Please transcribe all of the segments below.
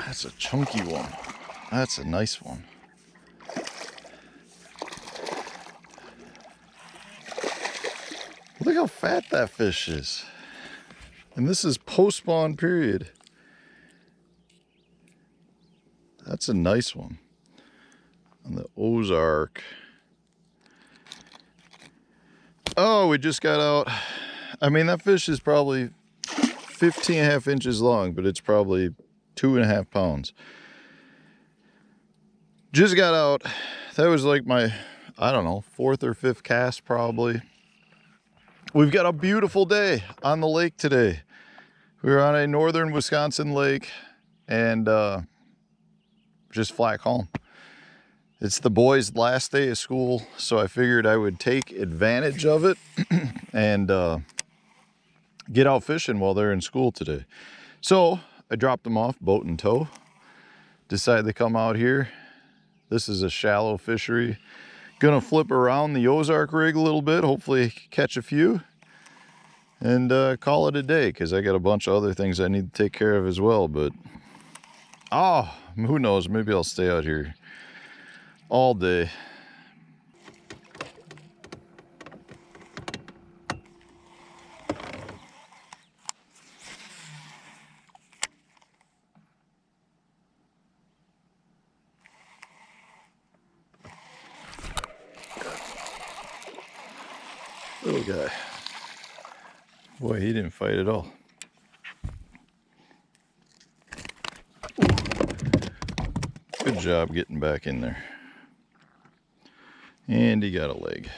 That's a chunky one. That's a nice one. Look how fat that fish is. And this is post-spawn period. That's a nice one. On the Ozark. Oh, we just got out. I mean, that fish is probably 15.5 inches long, but it's probably 2.5 pounds. Just got out. That was like my, I don't know, 4th or 5th cast probably. We've got a beautiful day on the lake today. We're on a northern Wisconsin lake and just flat calm. It's the boys' last day of school, so I figured I would take advantage of it and get out fishing while they're in school today. So I dropped them off, boat in tow. Decided to come out here. This is a shallow fishery. Gonna flip around the Ozark rig a little bit, hopefully catch a few, and call it a day, because I got a bunch of other things I need to take care of as well. But who knows, maybe I'll stay out here all day. Little guy. Boy, he didn't fight at all. Good job getting back in there. And he got a leg.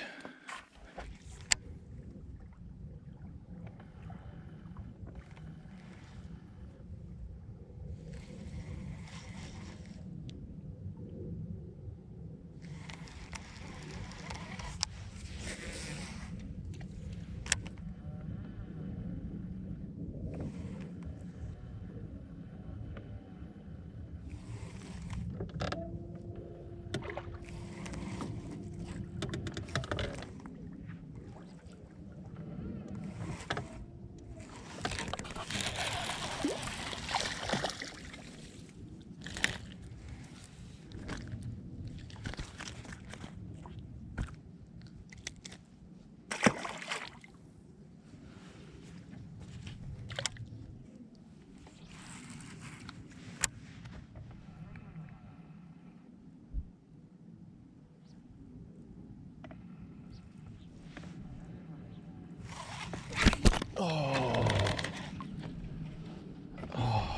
Oh. Oh.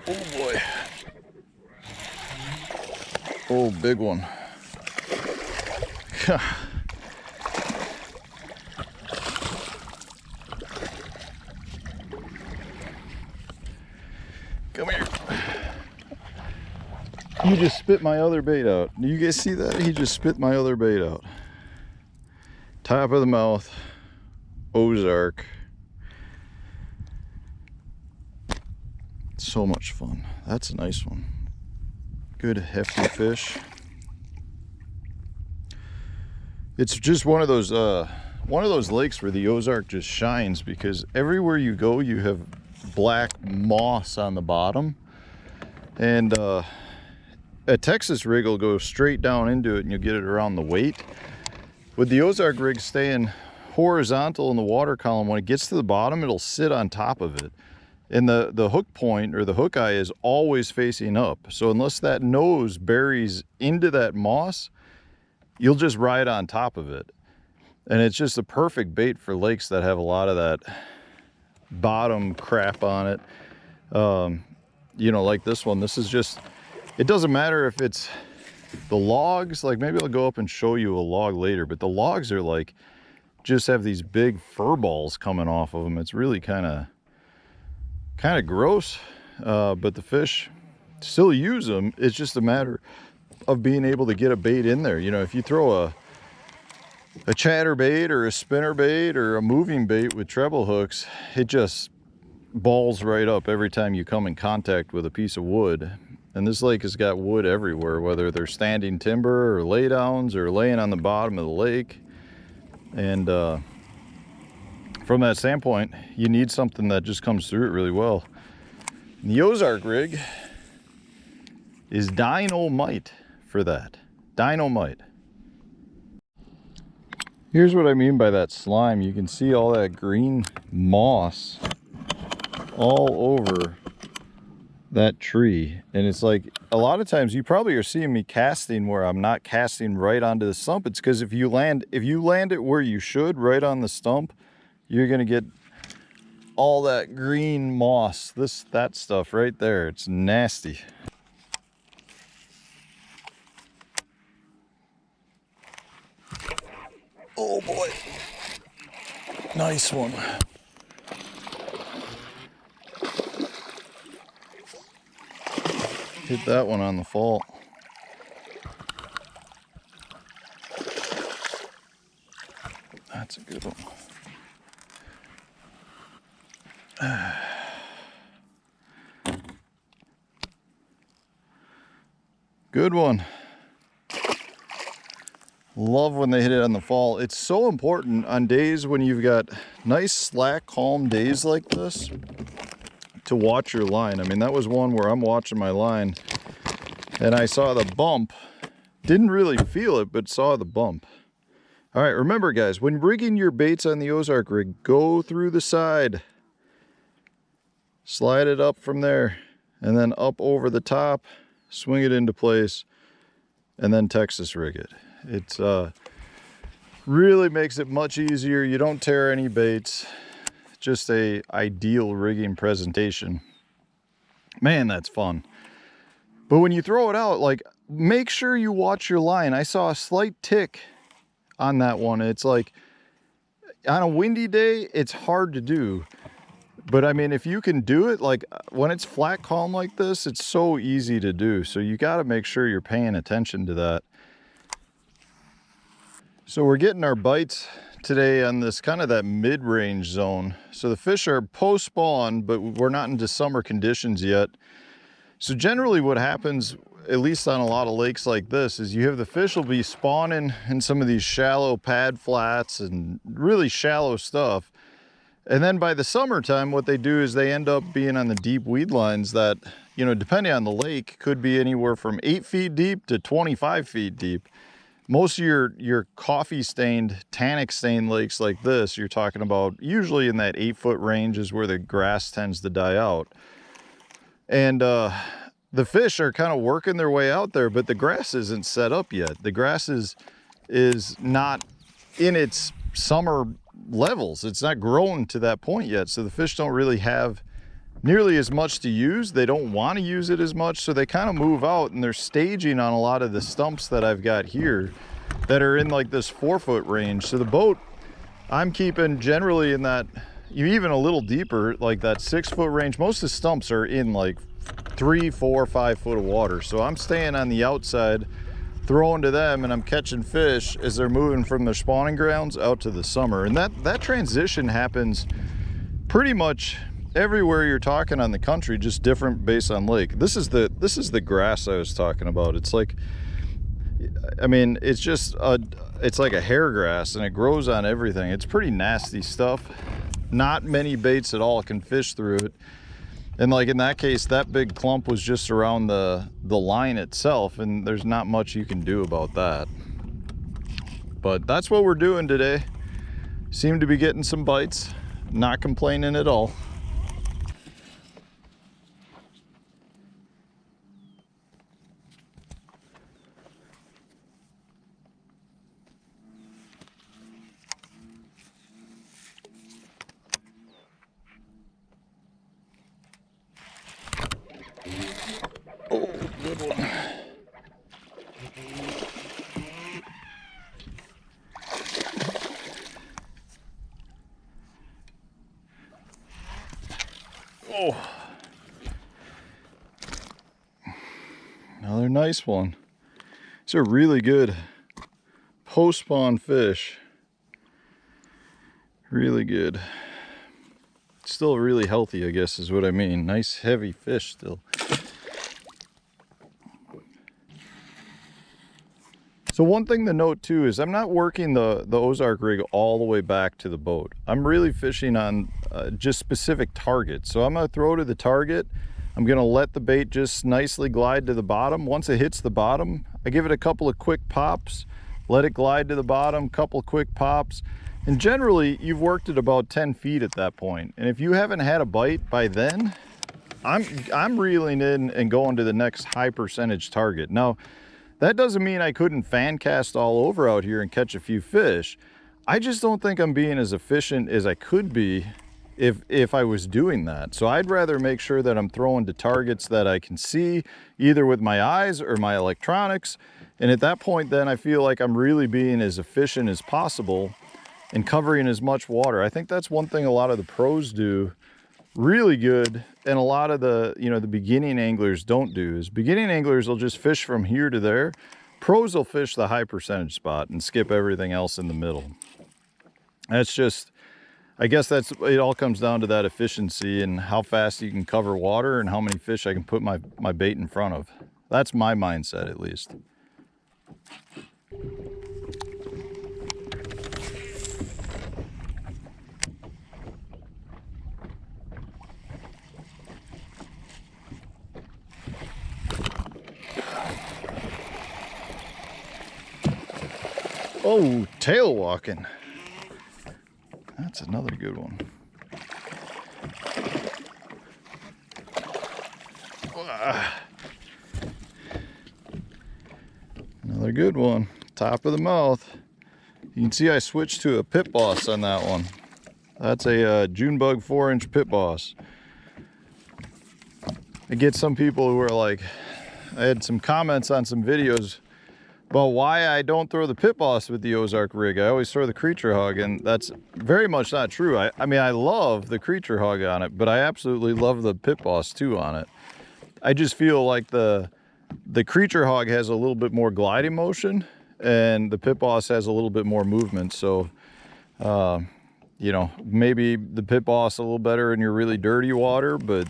Oh boy. Oh, big one. Come here. He just spit my other bait out. Do you guys see that? He just spit my other bait out. Top of the mouth, Ozark. So much fun. That's a nice one. Good hefty fish. It's just one of those lakes where the Ozark just shines, because everywhere you go you have black moss on the bottom, and a Texas rig will go straight down into it and you'll get it around the weight. With the Ozark rig staying horizontal in the water column, when it gets to the bottom it'll sit on top of it. And the hook point or the hook eye is always facing up. So unless that nose buries into that moss, you'll just ride on top of it. And it's just a perfect bait for lakes that have a lot of that bottom crap on it. You know, like this one. This is just, it doesn't matter if it's The logs, like maybe I'll go up and show you a log later, but the logs are like, just have these big fur balls coming off of them. It's really kind of gross, but the fish still use them. It's just a matter of being able to get a bait in there. You know, if you throw a chatterbait or a spinner bait or a moving bait with treble hooks, it just balls right up every time you come in contact with a piece of wood. And this lake has got wood everywhere, whether they're standing timber or laydowns or laying on the bottom of the lake. And from that standpoint, you need something that just comes through it really well. And the Ozark rig is dynamite for that. Dynamite. Here's what I mean by that slime. You can see all that green moss all over that tree. And it's like, a lot of times you probably are seeing me casting where I'm not casting right onto the stump. It's because if you land it where you should, right on the stump, you're gonna get all that green moss, that stuff right there. It's nasty. Oh boy, nice one. Hit that one on the fault. That's a good one. Good one. Love when they hit it on the fall. It's so important on days when you've got nice, slack, calm days like this to watch your line. I mean, that was one where I'm watching my line and I saw the bump. Didn't really feel it, but saw the bump. All right, remember guys, when rigging your baits on the Ozark rig, go through the side. Slide it up from there and then up over the top, swing it into place, and then Texas rig it. It's really makes it much easier. You don't tear any baits. Just a ideal rigging presentation. Man, that's fun. But when you throw it out, like, make sure you watch your line. I saw a slight tick on that one. It's like, on a windy day, it's hard to do. But I mean, if you can do it, like when it's flat calm like this, it's so easy to do. So you got to make sure you're paying attention to that. So we're getting our bites today on this kind of that mid-range zone. So the fish are post-spawn, but we're not into summer conditions yet. So generally what happens, at least on a lot of lakes like this, is you have the fish will be spawning in some of these shallow pad flats and really shallow stuff. And then by the summertime, what they do is they end up being on the deep weed lines that, you know, depending on the lake, could be anywhere from 8 feet deep to 25 feet deep. Most of your coffee stained, tannic stained lakes like this, you're talking about usually in that 8-foot range is where the grass tends to die out. And the fish are kind of working their way out there, but the grass isn't set up yet. The grass is not in its summer levels. It's not grown to that point yet. So the fish don't really have nearly as much to use. They don't want to use it as much. So they kind of move out and they're staging on a lot of the stumps that I've got here that are in like this 4-foot range. So the boat I'm keeping generally in that, even a little deeper, like that 6-foot range. Most of the stumps are in like 3, 4, 5 foot of water. So I'm staying on the outside, throwing to them, and I'm catching fish as they're moving from their spawning grounds out to the summer. And that transition happens pretty much everywhere you're talking on the country, just different based on lake. This is the grass I was talking about. It's like, I mean, it's just it's like a hair grass and it grows on everything. It's pretty nasty stuff. Not many baits at all can fish through it. And like in that case, that big clump was just around the line itself, and there's not much you can do about that. But that's what we're doing today. Seem to be getting some bites, not complaining at all. Oh, good one. Oh, another nice one. These are really good post-spawn fish. Really good. Still really healthy, I guess is what I mean. Nice heavy fish still. So one thing to note too is I'm not working the Ozark rig all the way back to the boat. I'm really fishing on just specific targets. So I'm gonna throw to the target. I'm gonna let the bait just nicely glide to the bottom. Once it hits the bottom, I give it a couple of quick pops, let it glide to the bottom, couple quick pops. And generally you've worked at about 10 feet at that point. And if you haven't had a bite by then, I'm reeling in and going to the next high percentage target. Now, that doesn't mean I couldn't fan cast all over out here and catch a few fish. I just don't think I'm being as efficient as I could be if I was doing that. So I'd rather make sure that I'm throwing to targets that I can see either with my eyes or my electronics. And at that point, then I feel like I'm really being as efficient as possible and covering as much water. I think that's one thing a lot of the pros do really good, and a lot of the, you know, the beginning anglers don't do. Is beginning anglers will just fish from here to there. Pros will fish the high percentage spot and skip everything else in the middle. That's just, I guess that's, it all comes down to that efficiency and how fast you can cover water and how many fish I can put my bait in front of. That's my mindset, at least. Oh, tail walking. That's another good one. Another good one. Top of the mouth. You can see I switched to a pit boss on that one. That's a June bug 4-inch pit boss. I get some people who are like, I had some comments on some videos about why I don't throw the pit boss with the Ozark rig. I always throw the creature hog, and that's very much not true. I mean, I love the creature hog on it, but I absolutely love the pit boss too on it. I just feel like the creature hog has a little bit more gliding motion and the pit boss has a little bit more movement. So, you know, maybe the pit boss a little better in your really dirty water, but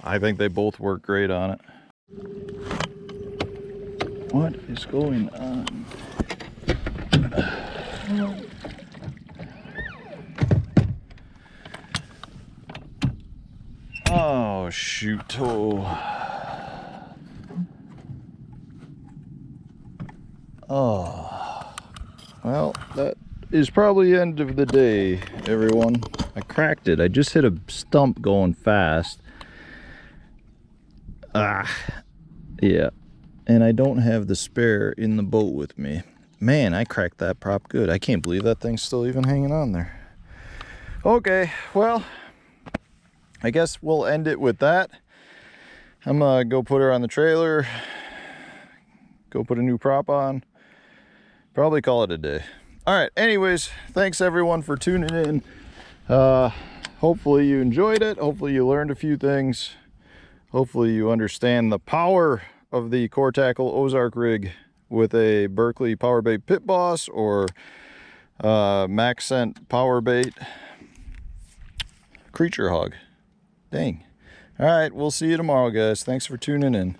I think they both work great on it. What is going on? Oh, shoot. Oh. Oh. Well, that is probably the end of the day, everyone. I cracked it. I just hit a stump going fast. Yeah. And I don't have the spare in the boat with me. Man, I cracked that prop good. I can't believe that thing's still even hanging on there. Okay, well, I guess we'll end it with that. I'm gonna go put her on the trailer, go put a new prop on, probably call it a day. All right, anyways, thanks everyone for tuning in. Hopefully you enjoyed it. Hopefully you learned a few things. Hopefully you understand the power of the Core Tackle Ozark rig with a Berkley power bait pit boss or Max Scent power bait creature hog. Dang. All right, we'll see you tomorrow, guys. Thanks for tuning in.